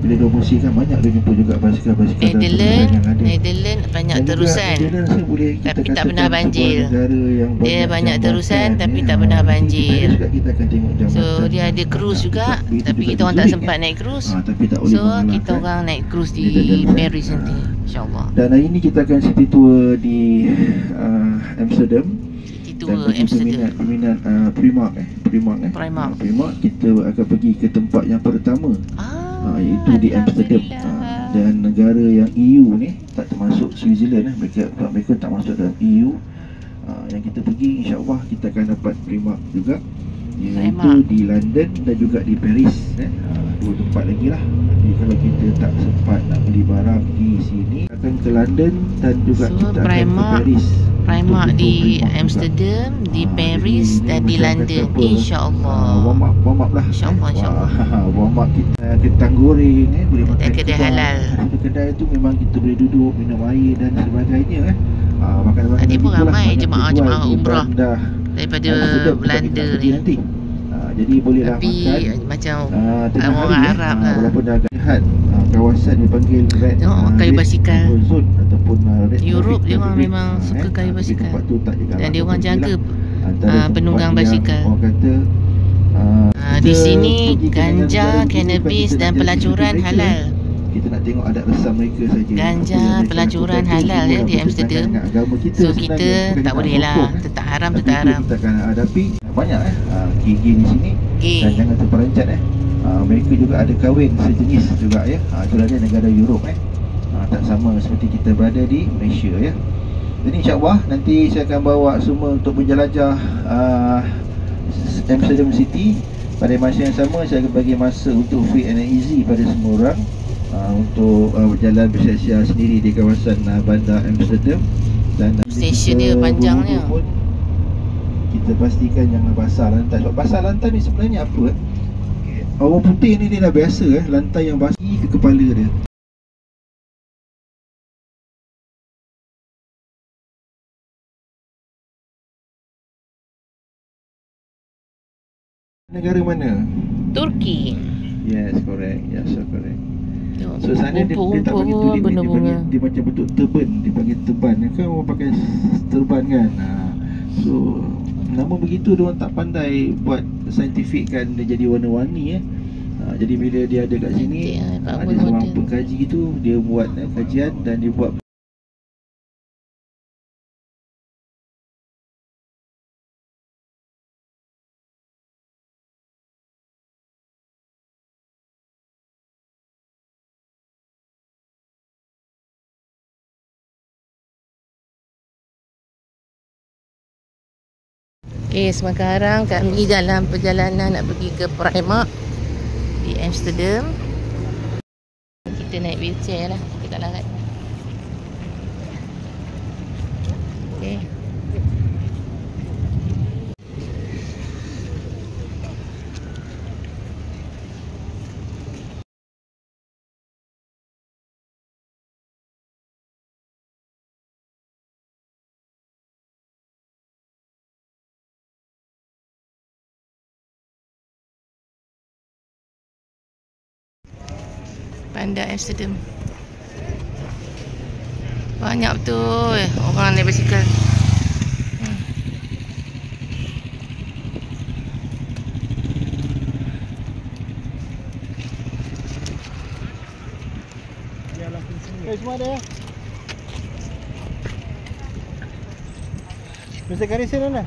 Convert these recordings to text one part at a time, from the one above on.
bila dia bersihkan banyak dia jumpa juga basikal-basikal Netherlands banyak terusan tapi tak pernah banjir. Dia banyak terusan tapi tak pernah banjir. So dia ada cruise juga, tapi kita orang tak sempat naik cruise. So kita orang naik cruise di Paris nanti, insyaAllah. Dan hari ni kita akan city tour di Amsterdam. Peminat Primark kita akan pergi ke tempat yang pertama, iaitu di Amsterdam. Dan negara yang EU ni tak termasuk Switzerland, mereka tak masuk dalam EU. Yang kita pergi, insyaAllah kita akan dapat Primark juga, iaitu di London dan juga di Paris. Dua tempat lagi lah. Jadi kalau kita tak sempat nak beli barang di sini, akan ke London dan juga kita akan ke Paris. Primark di Amsterdam, di Paris dan di London, insyaAllah. Warm up lah, InsyaAllah. Warm up kita kentang goreng, boleh makan kedai halal. Kedai tu memang kita boleh duduk, minum air dan sebagainya. Tadi pun ramai jemaah umrah daripada Belanda ni. Jadi bolehlah tapi makan macam orang Arab lah. Walaupun dah lihat kawasan dipanggil Red kayu basikal Zone ataupun Europe, dia orang memang suka kayu basikal. Dan dia orang jaga penunggang basikal. Orang kata di sini ganja, cannabis dan pelacuran halal. Kita nak tengok adat resam mereka saja. Ganja, pelacuran halal ya di Amsterdam. So kita tak boleh lah, tetap haram. Kita akan hadapi banyak gay di sini. Dan jangan terperancat mereka juga ada kahwin sejenis juga ya. Itulah dia negara Europe tak sama seperti kita berada di Malaysia ya. Jadi insyaAllah nanti saya akan bawa semua untuk menjelajah Amsterdam City. Pada masa yang sama saya akan bagi masa untuk free and easy pada semua orang untuk berjalan bersia-sia sendiri di kawasan bandar Amsterdam. Dan stesen dia panjangnya. Kita pastikan jangan basah lantai. Sebab basah lantai ni sebenarnya apa? Orang putih ni dia dah biasa lantai yang basah ke kepala dia. Negara mana? Turki. Yes, correct. Yes, so correct. So sana dia tak bagi tulis, dia macam bentuk turban, dia panggil turban kan, orang pakai turban kan. So nama begitu dia orang tak pandai buat saintifik kan, dia jadi warna-warni jadi bila dia ada kat sini ada seorang pengkaji tu, dia buat kajian dan dia buat sekarang kami dalam perjalanan nak pergi ke Primark di Amsterdam. Kita naik wheelchair lah, kita tak larat. Bandar Amsterdam. Banyak betul orang naik basikal. Semua ada ya? Mesti garis ni mana?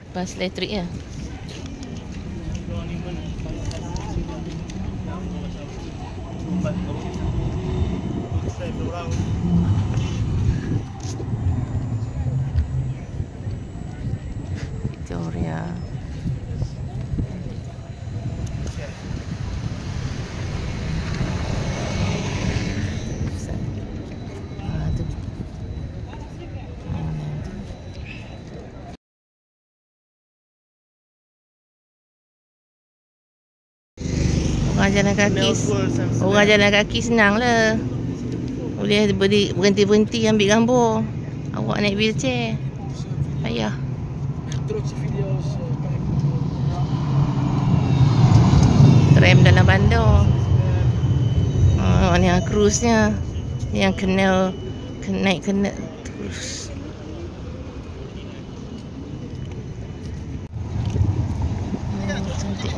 Bas elektrik ya. Victoria. Orang jalan kaki senang lah. Boleh berhenti-berhenti ambil gambar. Awak naik wheelchair. Payah. Tram dalam bandar. Ni yang cruise-nya. Ni yang kenal terus. Cantik.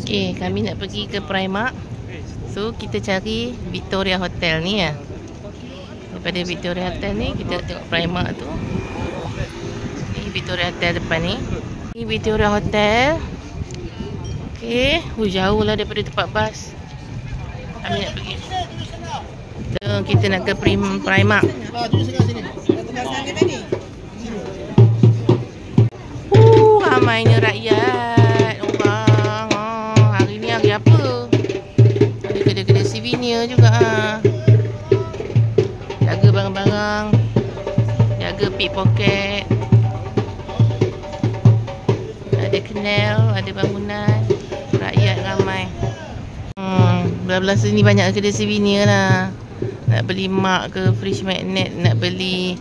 Okay, kami nak pergi ke Primark. So, kita cari Victoria Hotel ni ya. Daripada Victoria Hotel ni, kita tengok Primark tu. Ni Victoria Hotel depan ni. Ni Victoria Hotel. Okay, jauh lah daripada tempat bas. Kami nak pergi. So, kita nak ke Primark. Ramainya rakyat. Apa? Ada kedai-kedai souvenir juga. Jaga barang-barang, jaga pickpocket. Ada canal, ada bangunan, rakyat ramai. Belah-belah sini banyak kedai souvenir lah. Nak beli mak ke, fridge magnet, nak beli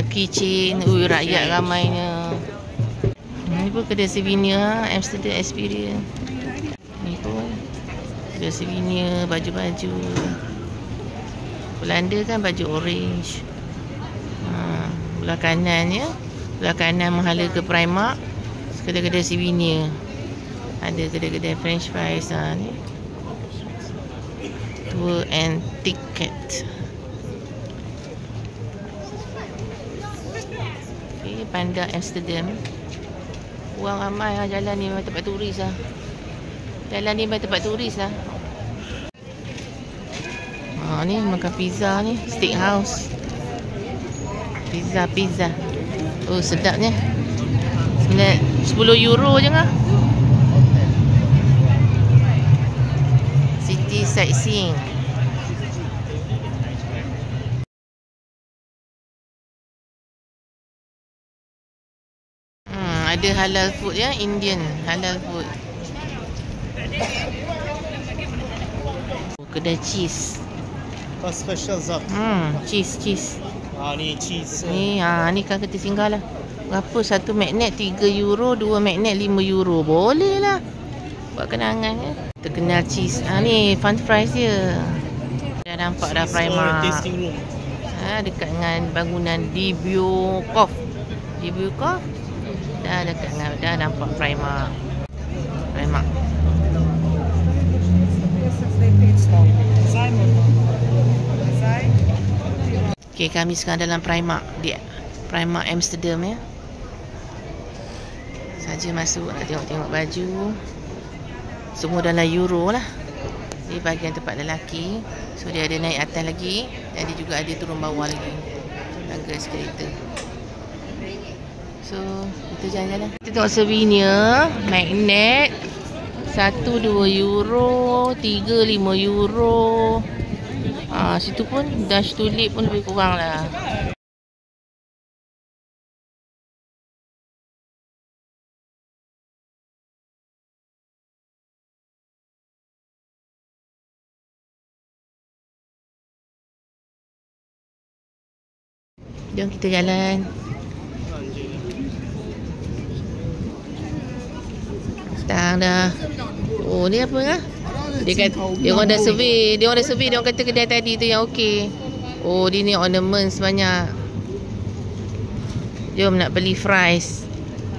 keychain. Rakyat ramainya. Ni pun kedai souvenir Amsterdam Experience. Ni pun ada souvenir, baju-baju. Belanda kan baju orange. Belah kanan ya. Belah kanan menghala ke Primark. Kedai-kedai souvenir. Ada kedai-kedai french fries ni. Tour and ticket. Okay, Bandar Amsterdam. Orang ramai lah jalan ni, memang tempat turis lah. Jalan ni memang tempat turis lah. Ni makan pizza ni, steakhouse. Pizza. Oh, sedapnya. 10 euro je lah. City sightseeing. Ada halal food ya, Indian halal food. Kedai cheese. Special zat. Cheese. Ni cheese. Ni kan kita singgah lah. Berapa satu magnet 3 euro, 2 magnet 5 euro. Boleh lah. Buat kenangan ya. Terkenal cheese. Ni fun fries dia. Dah nampak dah Primark. Tasting room. Dekat dengan bangunan Dibukov. Dah dekat dengan, dah nampak Primark. Okay, kami sekarang dalam Primark. Di Primark Amsterdam ya. Saja masuk nak tengok-tengok baju. Semua dalam euro lah. Di bahagian tempat lelaki. So dia ada naik atas lagi. Dan dia juga ada turun bawah lagi. Tangga eskalator. So kita jalan-jalan. Kita tengok souvenir. Magnet 1-2 euro, 3-5 euro. Situ pun Dutch tulip pun lebih kurang lah. Jom kita jalan. Dah. Oh, ni apa lah? Dia orang dah survey. Dia orang kata kedai tadi tu yang okey. Oh, dia ni ornaments banyak. Jom nak beli fries.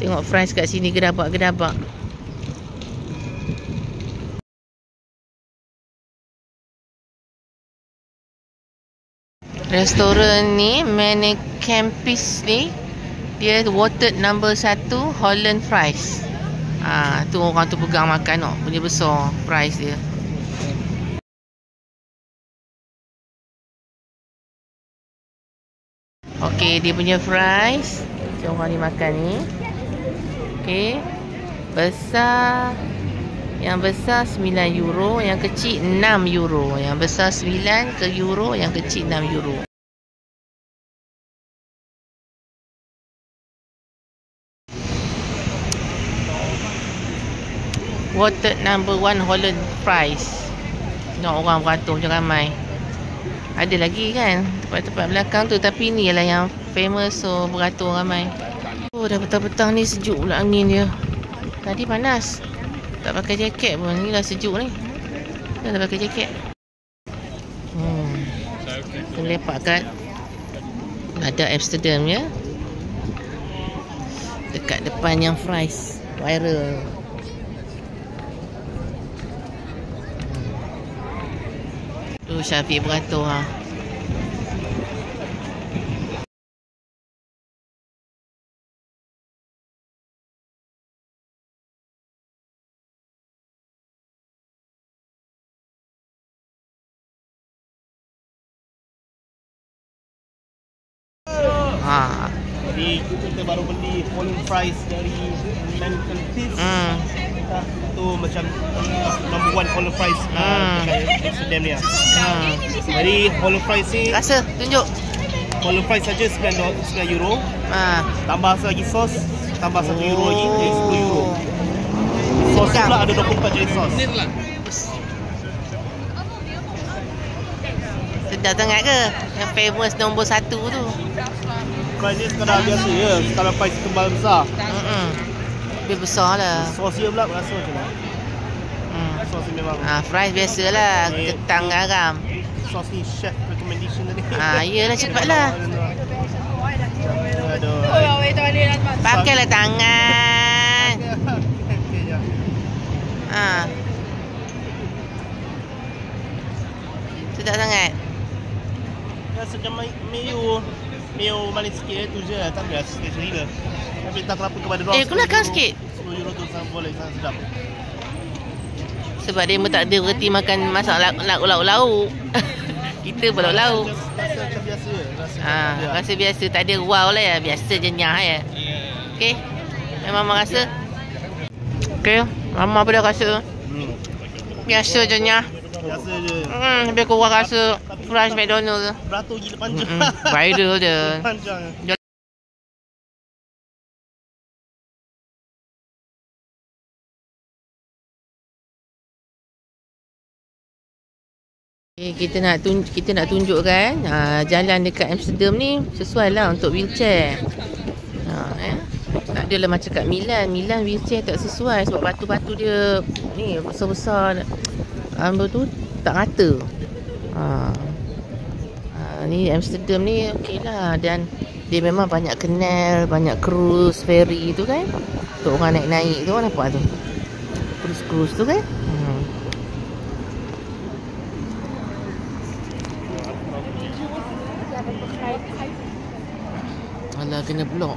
Tengok fries kat sini gedabak-gedabak. Restoran ni, Mene Campus ni, Dia watered number 1 Holland fries. Tu orang tu pegang makan tau. Punya besar fries dia. Okey, dia punya fries. Macam orang ni makan ni. Okey. Besar. Yang besar 9 euro, yang kecil 6 euro. Yang besar 9 ke euro, yang kecil 6 euro. Watered number 1 Holland fries. Tengok orang beratur macam ramai. Ada lagi kan tempat-tempat belakang tu, tapi ni ialah yang famous, so beratur ramai. Oh, dah petang-petang ni sejuk pula angin dia. Tadi panas. Tak pakai jaket pun. Ni dah sejuk ni. Dah pakai jaket. Kita lepak kat ada Amsterdam ya. Dekat depan yang fries viral. Tu Syafiq beratur ha. Jadi kita baru beli Holland fries dari Mental Peace. Tu macam number 1 Holland fries dekat Amsterdam ni. Jadi Holland fries ni Rasa tunjuk. Holland fries saja 9 euro. Tambah lagi sos, tambah 1 euro lagi, jadi 10 euro. Sos pula ada 24 jenis sos. Sedap sangat ke? Yang famous nombor 1 tu. Fries ni sekadar biasa je, sekadar fries kembal besar. Lebih besar lah. Sos dia pula rasa macam mana? Sos ni memang fries biasa lah, ketang garam. Sos ni chef recommendation tadi. Iyalah cepatlah. Pakailah tangan. Sedap sangat. Rasa macam mayo manis sikit tu je, tak ada special gila. Tapi tak kenapa kepada dorang. Keluarkan sikit. 10 euro tu sangat boleh, sangat sedap. Sebab dia tak ada berhenti makan masak lauk-lauk. Kita pun lauk. Rasa macam biasa je. Rasa biasa, tak ada wow lah ya. Biasa je nyah ya. Okey. Memang Mama rasa. Okey, Mama pun dah rasa. Biasa je nyah. Biasa je. Lebih kurang rasa fries McDonald tu. Beratur gila panjang. Viral je. Panjang. Kita nak tunjukkan jalan dekat Amsterdam ni sesuai lah untuk wheelchair. Tak adalah macam kat Milan. Milan wheelchair tak sesuai sebab batu-batu dia ni besar-besar. Ambil tu tak rata. Ni Amsterdam ni okey lah, dan dia memang banyak canal, banyak cruise ferry tu kan. Untuk orang naik-naik tu, nampak tu. Cruise tu kan. Alah, kena blok.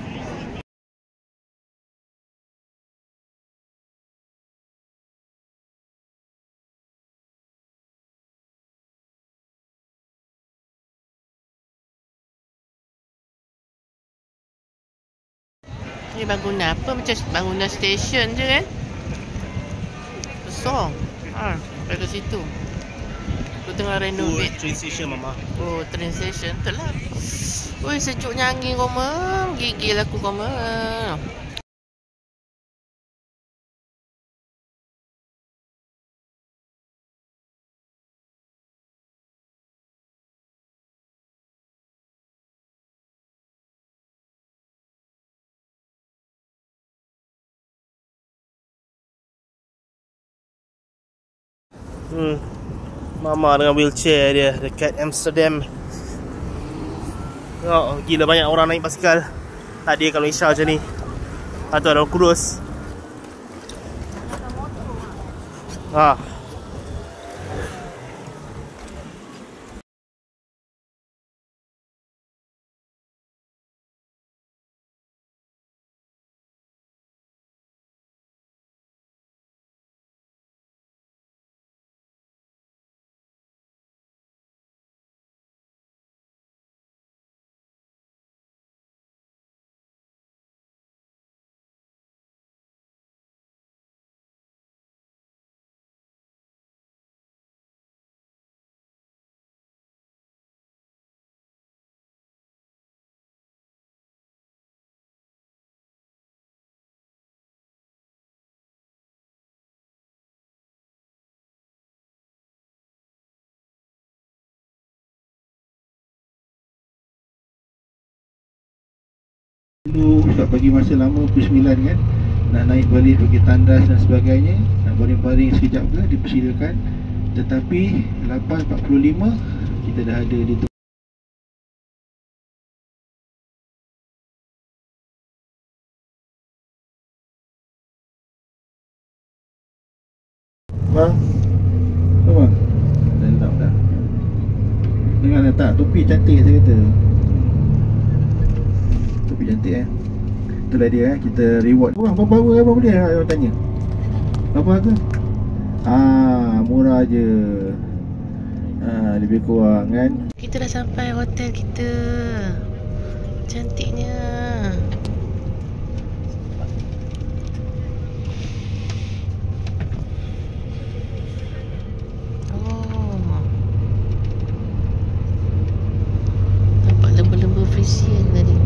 Ni bangunan apa? Macam bangunan stesen je kan? Besar. Pada situ. Tu tengah renovate. Train station Mama. Oh, train station. Betul lah. Ui, sejuknya angin Roma. Gigil aku Roma. Mama dengan wheelchair dia dekat Amsterdam. Oh, gila banyak orang naik basikal. Tadi kalau Isha macam ni. Atau ada kurus. tu tak bagi masa lama pukul 9 kan. Nak naik balik pergi tandas dan sebagainya, nak baring-baring sekejap ke, dipersilakan. Tetapi 8.45 kita dah ada di tu. Bang, bang, dah lelap dah. Dengar tak, topi cantik saya kata. Topi cantik Itulah dia kita reward. Wah, berapa boleh orang tanya. Berapa harga? Murah je. Lebih kurang kan. Kita dah sampai hotel kita. Cantiknya. Nampak lembu-lembu Frisian tadi.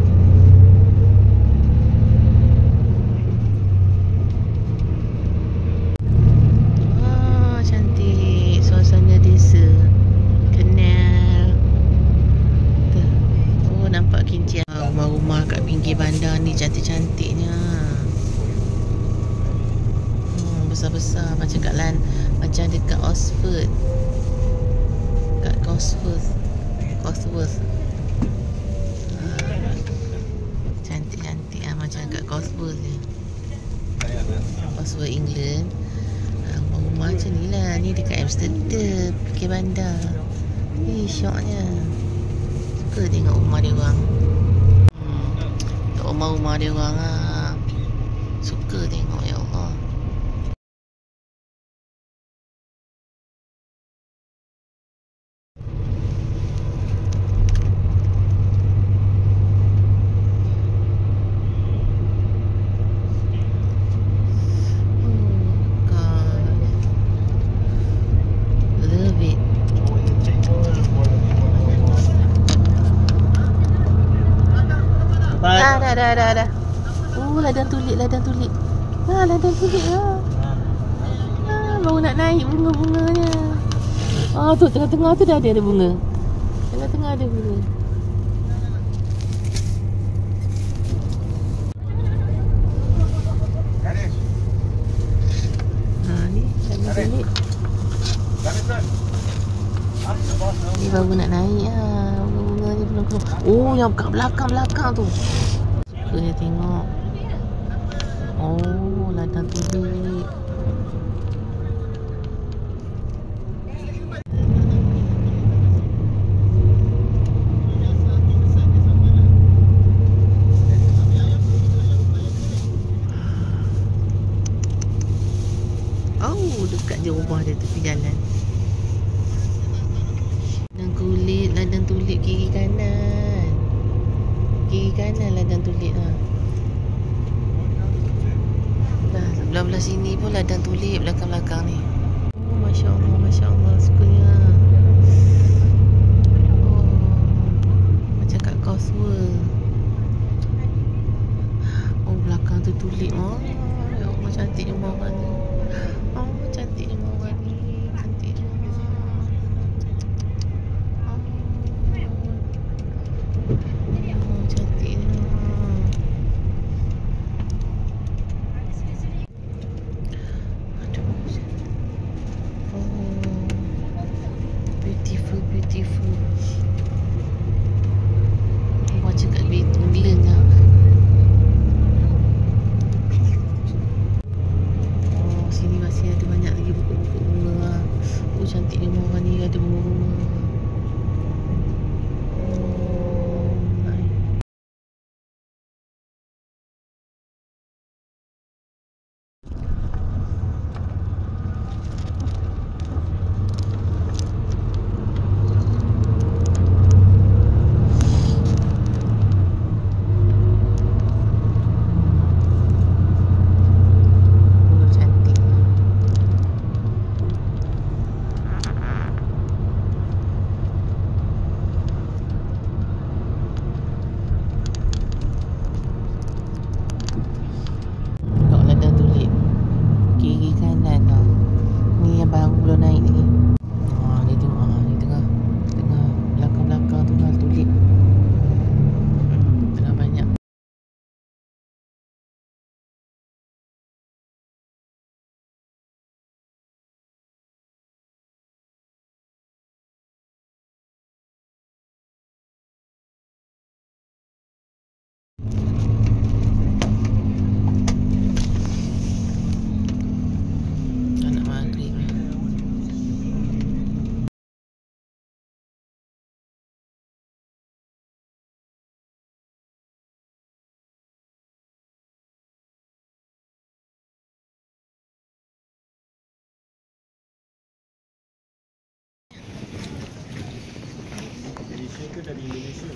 Rumah-rumah kat pinggir bandar ni cantik-cantiknya. Besar-besar macam kat macam dekat Oxford. Kat Cosworth. Cantik-cantik macam kat Cosworth je. Cosworth England. Rumah macam ni lah. Ni dekat Amsterdam, pinggir bandar. Syoknya. Suka tengok rumah dia orang. Rumah-rumah dia orang suka tengok, ya Allah. Dah. Ladang tulik. Ladang tulik baru nak naik bunga-bunganya. Tu tengah-tengah tu dah ada bunga. Tengah-tengah ada bunga. Ni ladang tulik. Ni baru nak naik bunga-bunga ni belum keluar. Yang kat belakang tu. Sukanya tengok. Ladang tulik. Dekat je rumah dia tepi jalan. Ladang tulik kiri kanan. Kiri kanan ladang tulik Belah-belah sini pun ladang tulik belakang-belakang ni. Masya Allah, sukanya. Macam kat Cosworth. Belakang tu tulik. Ya Allah, cantiknya mawar ni. Cantiknya mawar ni. Cantiknya. Cantiknya. Beautiful. Macam kat England lah. Sini masih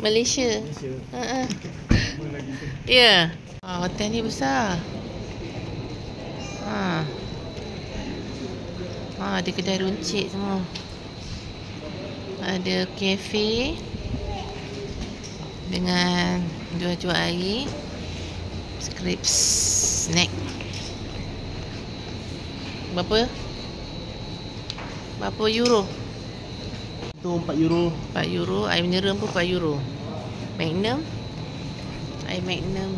Malaysia. Ya. Hotel ni besar. Ada kedai runcit semua. Ada kafe dengan jual-jual air, Scripps snack. Berapa euro? Itu 4 euro. 4 euro. Air mineral pun 4 euro. Magnum. Air Magnum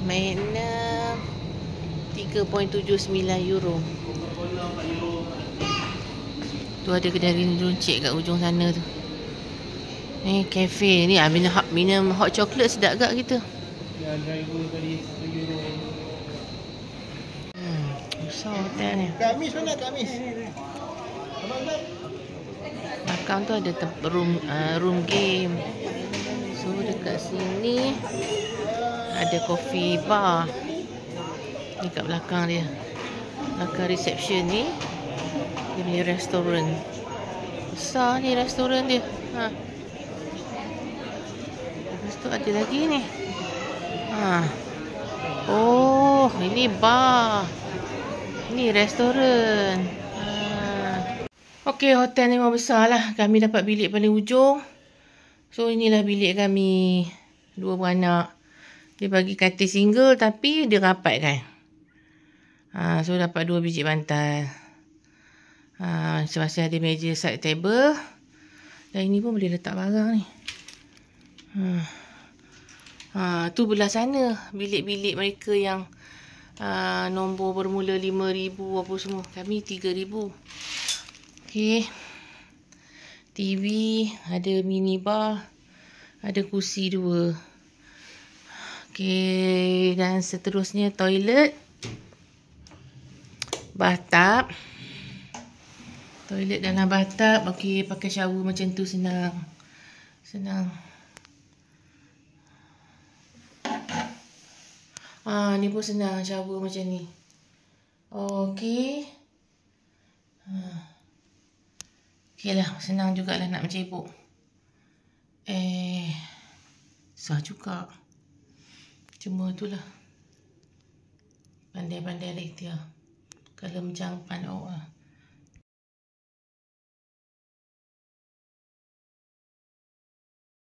3.79 euro. Tu ada kedai runcit kat ujung sana tu. Ni kafe ni, minum hot chocolate sedap gak kita. Ya, driver tadi 1 euro. Besar hotel ni. Kamis mana Kamis? Belakang tu ada room game. So dekat sini ada coffee bar. Ni kat belakang dia. Belakang reception ni dia punya restoran. Besar ni restoran dia. Lepas tu ada lagi ni. Oh, ini bar. Ni restoran. Okey, hotel ni memang besar lah. Kami dapat bilik paling ujung. So, inilah bilik kami. 2 beranak. Dia bagi katil single tapi dia rapat kan. So, dapat 2 biji bantal. Masing-masing ada meja side table. Dan ini pun boleh letak barang ni. Tu belah sana. Bilik-bilik mereka yang nombor bermula 5,000 apa semua. Kami 3,000. Okey. TV, ada mini bar, ada kursi 2. Okey, dan seterusnya toilet. Bathtub. Toilet dalam bathtub. Okey, pakai shower macam tu senang. Ni pun senang shower macam ni. Okey. Okeylah, senang jugalah nak mencebok. Susah juga. Cuma itulah. Pandai-pandai lah ikhtiar. Kalau menjangpan awak.